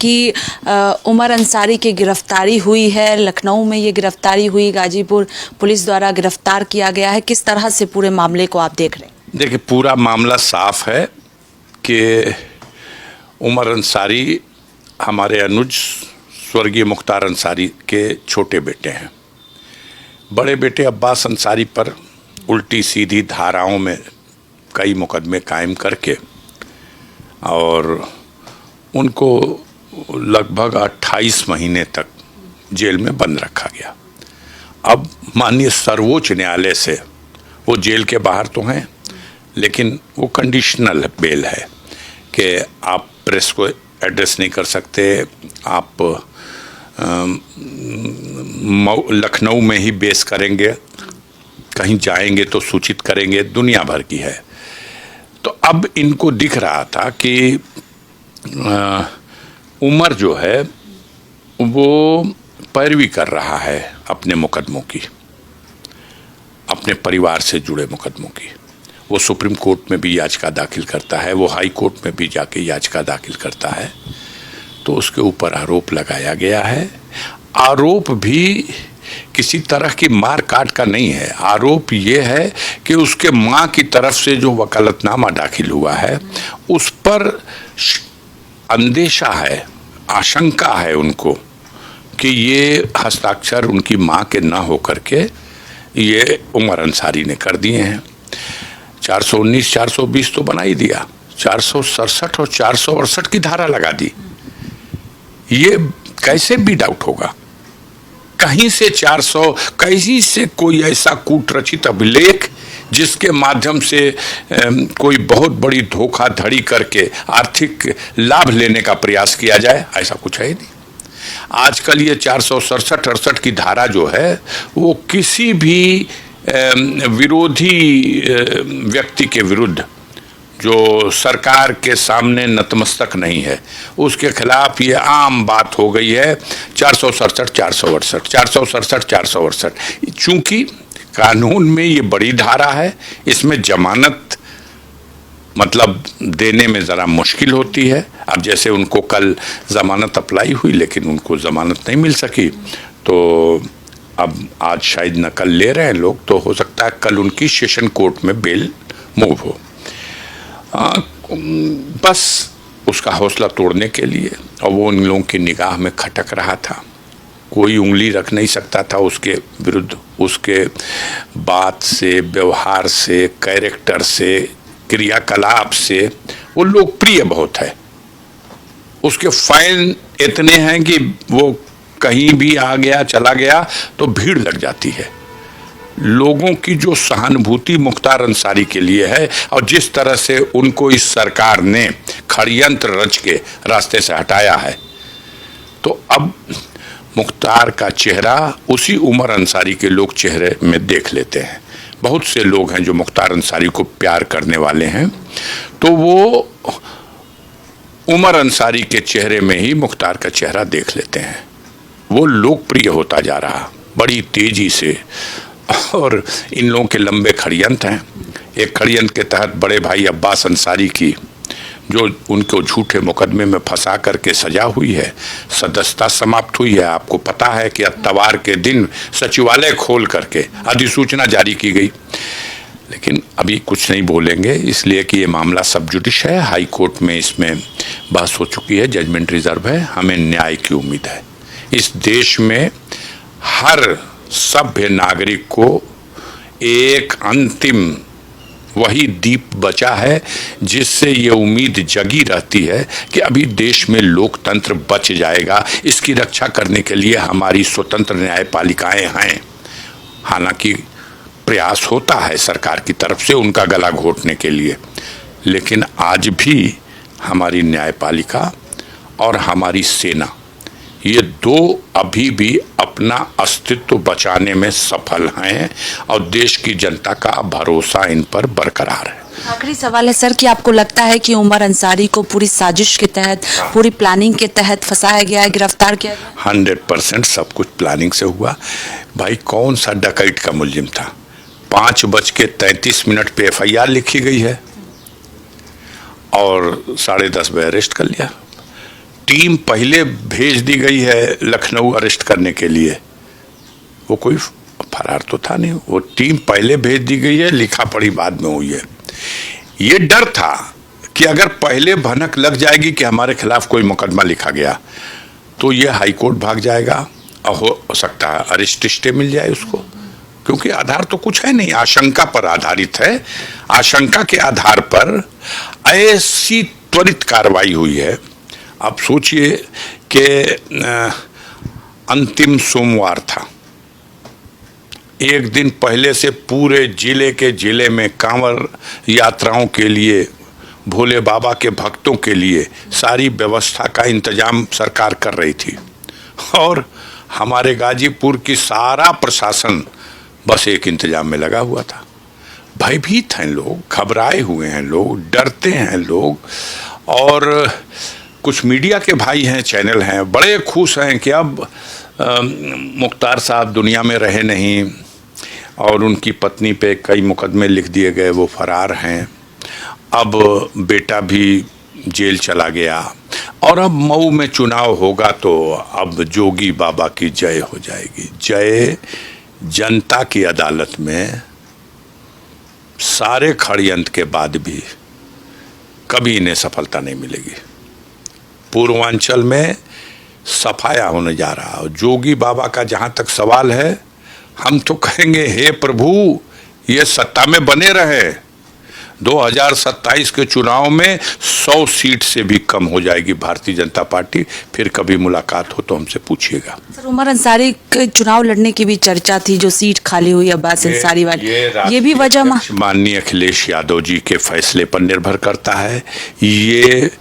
कि उमर अंसारी की गिरफ्तारी हुई है, लखनऊ में ये गिरफ्तारी हुई, गाजीपुर पुलिस द्वारा गिरफ्तार किया गया है। किस तरह से पूरे मामले को आप देख रहे हैं? देखिए, पूरा मामला साफ है कि उमर अंसारी हमारे अनुज स्वर्गीय मुख्तार अंसारी के छोटे बेटे हैं। बड़े बेटे अब्बास अंसारी पर उल्टी सीधी धाराओं में कई मुकदमे कायम करके और उनको लगभग 28 महीने तक जेल में बंद रखा गया। अब माननीय सर्वोच्च न्यायालय से वो जेल के बाहर तो हैं, लेकिन वो कंडीशनल बेल है कि आप प्रेस को एड्रेस नहीं कर सकते, आप लखनऊ में ही बेस करेंगे, कहीं जाएंगे तो सूचित करेंगे, दुनिया भर की है। तो अब इनको दिख रहा था कि उमर जो है वो पैरवी कर रहा है अपने मुकदमों की, अपने परिवार से जुड़े मुकदमों की। वो सुप्रीम कोर्ट में भी याचिका दाखिल करता है, वो हाई कोर्ट में भी जाके याचिका दाखिल करता है। तो उसके ऊपर आरोप लगाया गया है। आरोप भी किसी तरह की मार काट का नहीं है। आरोप ये है कि उसके माँ की तरफ से जो वकालतनामा दाखिल हुआ है उस पर अंदेशा है, आशंका है उनको कि ये हस्ताक्षर उनकी माँ के ना हो करके ये उमर अंसारी ने कर दिए हैं। 419 420 तो बना ही दिया, 467 और 468 की धारा लगा दी। ये कैसे बीट आउट होगा? कहीं से 400, कहीं से कोई ऐसा कूटरचित अभिलेख जिसके माध्यम से कोई बहुत बड़ी धोखाधड़ी करके आर्थिक लाभ लेने का प्रयास किया जाए, ऐसा कुछ है ही नहीं। आजकल ये 467-68 की धारा जो है वो किसी भी विरोधी व्यक्ति के विरुद्ध जो सरकार के सामने नतमस्तक नहीं है उसके खिलाफ ये आम बात हो गई है। 467 468 467 468 चूंकि कानून में ये बड़ी धारा है, इसमें जमानत मतलब देने में ज़रा मुश्किल होती है। अब जैसे उनको कल ज़मानत अप्लाई हुई लेकिन उनको ज़मानत नहीं मिल सकी, तो अब आज शायद नकल ले रहे हैं लोग, तो हो सकता है कल उनकी सेशन कोर्ट में बेल मूव हो। बस उसका हौसला तोड़ने के लिए, और वो उन लोगों की निगाह में खटक रहा था। कोई उंगली रख नहीं सकता था उसके विरुद्ध। उसके बात से, व्यवहार से, कैरेक्टर से, क्रियाकलाप से वो लोकप्रिय बहुत है। उसके फैन इतने हैं कि वो कहीं भी आ गया चला गया तो भीड़ लग जाती है। लोगों की जो सहानुभूति मुख्तार अंसारी के लिए है और जिस तरह से उनको इस सरकार ने षड्यंत्र रच के रास्ते से हटाया है, तो अब मुख्तार का चेहरा उसी उमर अंसारी के लोग चेहरे में देख लेते हैं। बहुत से लोग हैं जो मुख्तार अंसारी को प्यार करने वाले हैं, तो वो उमर अंसारी के चेहरे में ही मुख्तार का चेहरा देख लेते हैं। वो लोकप्रिय होता जा रहा बड़ी तेजी से, और इन लोगों के लंबे षड्यंत्र हैं। एक षड्यंत्र के तहत बड़े भाई अब्बास अंसारी की जो उनको झूठे मुकदमे में फंसा करके सजा हुई है, सदस्यता समाप्त हुई है। आपको पता है कि इतवार के दिन सचिवालय खोल करके अधिसूचना जारी की गई, लेकिन अभी कुछ नहीं बोलेंगे इसलिए कि ये मामला सब जुडिश है। हाई कोर्ट में इसमें बहस हो चुकी है, जजमेंट रिजर्व है। हमें न्याय की उम्मीद है। इस देश में हर सभ्य नागरिक को एक अंतिम वही दीप बचा है जिससे ये उम्मीद जगी रहती है कि अभी देश में लोकतंत्र बच जाएगा। इसकी रक्षा करने के लिए हमारी स्वतंत्र न्यायपालिकाएं हैं। हालांकि प्रयास होता है सरकार की तरफ से उनका गला घोटने के लिए, लेकिन आज भी हमारी न्यायपालिका और हमारी सेना, ये दो अभी भी अपना अस्तित्व बचाने में सफल हैं और देश की जनता का भरोसा इन पर बरकरार है। आखिरी सवाल है सर कि आपको लगता है कि उमर अंसारी को पूरी साजिश के तहत, पूरी प्लानिंग के तहत फंसाया गया है, गिरफ्तार किया गया? 100% सब कुछ प्लानिंग से हुआ। भाई कौन सा डकैत का मुलजिम था? 5:33 पे FIR लिखी गई है और 10:30 बजे अरेस्ट कर लिया। टीम पहले भेज दी गई है लखनऊ अरेस्ट करने के लिए, वो कोई फरार तो था नहीं, वो टीम पहले भेज दी गई है, लिखा पढ़ी बाद में हुई है। ये डर था कि अगर पहले भनक लग जाएगी कि हमारे खिलाफ कोई मुकदमा लिखा गया तो ये हाई कोर्ट भाग जाएगा और हो सकता है अरेस्ट स्टे मिल जाए उसको, क्योंकि आधार तो कुछ है नहीं, आशंका पर आधारित है। आशंका के आधार पर ऐसी त्वरित कार्रवाई हुई है। आप सोचिए कि अंतिम सोमवार था, एक दिन पहले से पूरे जिले में कांवड़ यात्राओं के लिए, भोले बाबा के भक्तों के लिए सारी व्यवस्था का इंतजाम सरकार कर रही थी और हमारे गाजीपुर की सारा प्रशासन बस एक इंतजाम में लगा हुआ था। भयभीत हैं लोग, घबराए हुए हैं लोग, डरते हैं लोग। और कुछ मीडिया के भाई हैं, चैनल हैं, बड़े खुश हैं कि अब मुख्तार साहब दुनिया में रहे नहीं और उनकी पत्नी पे कई मुकदमे लिख दिए गए, वो फरार हैं, अब बेटा भी जेल चला गया और अब मऊ में चुनाव होगा तो अब जोगी बाबा की जय हो जाएगी। जय जनता की अदालत में सारे षड्यंत्र के बाद भी कभी इन्हें सफलता नहीं मिलेगी। पूर्वांचल में सफाया होने जा रहा है। जोगी बाबा का जहां तक सवाल है, हम तो कहेंगे हे प्रभु ये सत्ता में बने रहे। 2027 के चुनाव में 100 सीट से भी कम हो जाएगी भारतीय जनता पार्टी। फिर कभी मुलाकात हो तो हमसे पूछिएगा। सर, उमर अंसारी के चुनाव लड़ने की भी चर्चा थी, जो सीट खाली हुई अब्बास अंसारी वाली, ये भी वजह माननीय अखिलेश यादव जी के फैसले पर निर्भर करता है। ये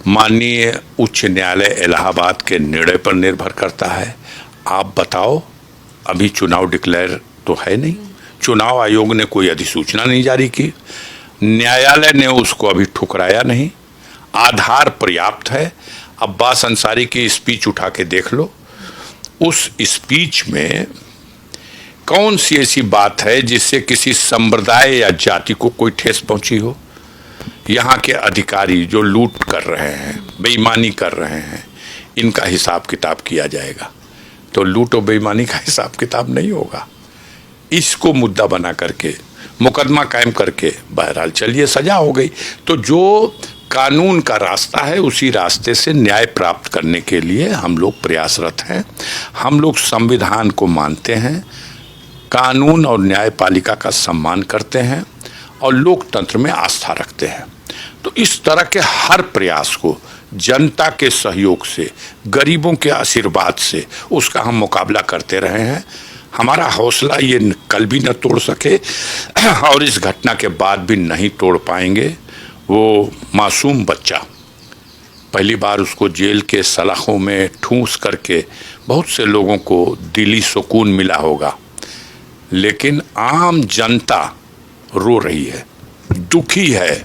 माननीय उच्च न्यायालय इलाहाबाद के निर्णय पर निर्भर करता है। आप बताओ, अभी चुनाव डिक्लेयर तो है नहीं, चुनाव आयोग ने कोई अधिसूचना नहीं जारी की, न्यायालय ने उसको अभी ठुकराया नहीं, आधार पर्याप्त है। अब्बास अंसारी की स्पीच उठा के देख लो, उस स्पीच में कौन सी ऐसी बात है जिससे किसी संप्रदाय या जाति को कोई ठेस पहुंची हो। यहाँ के अधिकारी जो लूट कर रहे हैं, बेईमानी कर रहे हैं, इनका हिसाब किताब किया जाएगा, तो लूट और बेईमानी का हिसाब किताब नहीं होगा। इसको मुद्दा बना करके मुकदमा कायम करके बहरहाल चलिए सजा हो गई, तो जो कानून का रास्ता है उसी रास्ते से न्याय प्राप्त करने के लिए हम लोग प्रयासरत हैं। हम लोग संविधान को मानते हैं, कानून और न्यायपालिका का सम्मान करते हैं और लोकतंत्र में आस्था रखते हैं। तो इस तरह के हर प्रयास को जनता के सहयोग से, गरीबों के आशीर्वाद से उसका हम मुकाबला करते रहे हैं। हमारा हौसला ये कल भी न तोड़ सके और इस घटना के बाद भी नहीं तोड़ पाएंगे। वो मासूम बच्चा, पहली बार उसको जेल के सलाखों में ठूंस करके बहुत से लोगों को दिली सुकून मिला होगा, लेकिन आम जनता रो रही है, दुखी है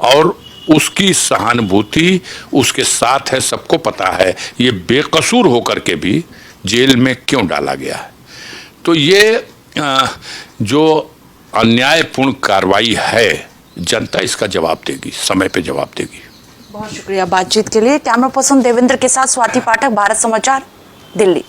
और उसकी सहानुभूति उसके साथ है। सबको पता है ये बेकसूर होकर के भी जेल में क्यों डाला गया है। तो ये जो अन्यायपूर्ण कार्रवाई है, जनता इसका जवाब देगी, समय पे जवाब देगी। बहुत शुक्रिया बातचीत के लिए। कैमरा पर्सन देवेंद्र के साथ स्वाति पाठक, भारत समाचार, दिल्ली।